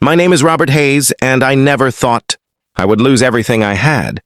My name is Robert Hayes, and I never thought I would lose everything I had,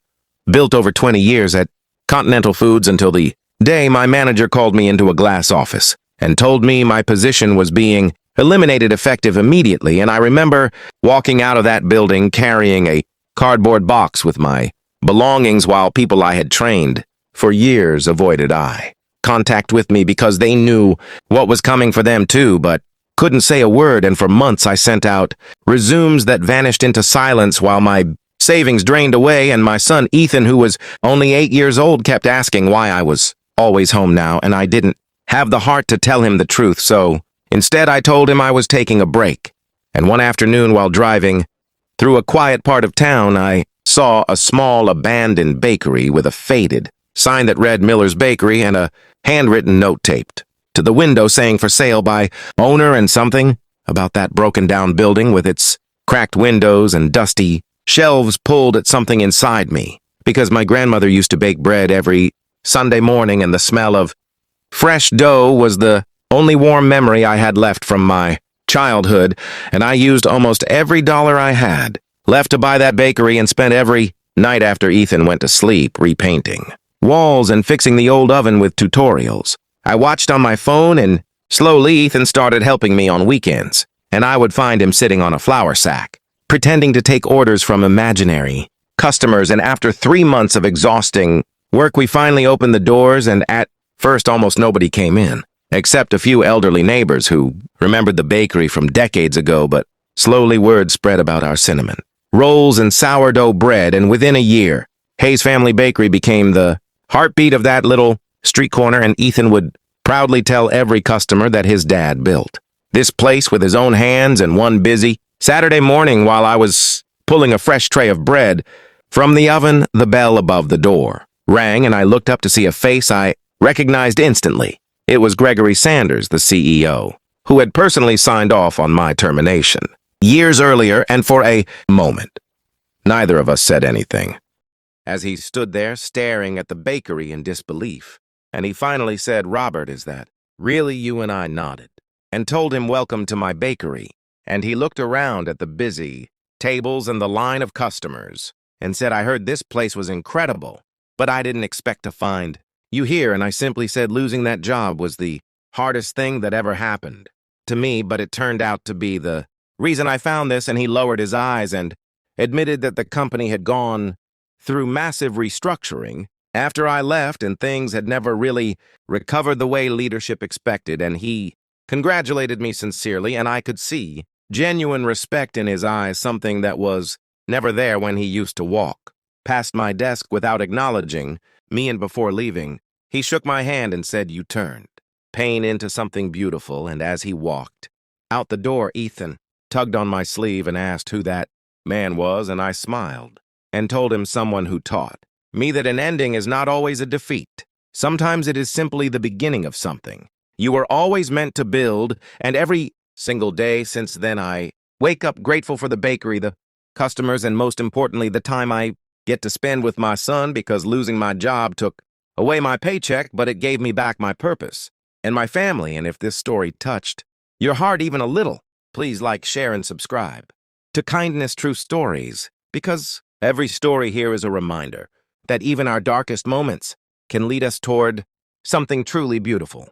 built over 20 years at Continental Foods until the day my manager called me into a glass office and told me my position was being eliminated effective immediately, and I remember walking out of that building carrying a cardboard box with my belongings while people I had trained for years avoided eye contact with me because they knew what was coming for them too, but couldn't say a word, and for months I sent out resumes that vanished into silence while my savings drained away, and my son Ethan, who was only 8 years old, kept asking why I was always home now, and I didn't have the heart to tell him the truth, so instead I told him I was taking a break. And one afternoon while driving through a quiet part of town, I saw a small abandoned bakery with a faded sign that read Miller's Bakery and a handwritten note taped to the window saying for sale by owner, and something about that broken down building with its cracked windows and dusty shelves pulled at something inside me, because my grandmother used to bake bread every Sunday morning, and the smell of fresh dough was the only warm memory I had left from my childhood, and I used almost every dollar I had left to buy that bakery and spent every night after Ethan went to sleep repainting walls and fixing the old oven with tutorials. I watched on my phone, and slowly Ethan started helping me on weekends, and I would find him sitting on a flour sack, pretending to take orders from imaginary customers, and after 3 months of exhausting work, we finally opened the doors, and at first almost nobody came in, except a few elderly neighbors who remembered the bakery from decades ago, but slowly word spread about our cinnamon rolls and sourdough bread, and within a year, Hayes Family Bakery became the heartbeat of that little street corner, and Ethan would proudly tell every customer that his dad built this place with his own hands, and one busy Saturday morning while I was pulling a fresh tray of bread from the oven, the bell above the door rang, and I looked up to see a face I recognized instantly. It was Gregory Sanders, the CEO, who had personally signed off on my termination years earlier, and for a moment, neither of us said anything, as he stood there staring at the bakery in disbelief. And he finally said, "Robert, is that really you?" And I nodded and told him welcome to my bakery. And he looked around at the busy tables and the line of customers and said, "I heard this place was incredible, but I didn't expect to find you here." And I simply said losing that job was the hardest thing that ever happened to me, but it turned out to be the reason I found this. And he lowered his eyes and admitted that the company had gone through massive restructuring after I left, and things had never really recovered the way leadership expected, and he congratulated me sincerely, and I could see genuine respect in his eyes, something that was never there when he used to walk past my desk without acknowledging me, and before leaving, he shook my hand and said, "You turned pain into something beautiful." And as he walked out the door, Ethan tugged on my sleeve and asked who that man was, and I smiled and told him someone who taught me that an ending is not always a defeat. Sometimes it is simply the beginning of something you were always meant to build, and every single day since then I wake up grateful for the bakery, the customers, and most importantly, the time I get to spend with my son, because losing my job took away my paycheck, but it gave me back my purpose and my family. And if this story touched your heart even a little, please like, share, and subscribe to Kindness True Stories, because every story here is a reminder that even our darkest moments can lead us toward something truly beautiful.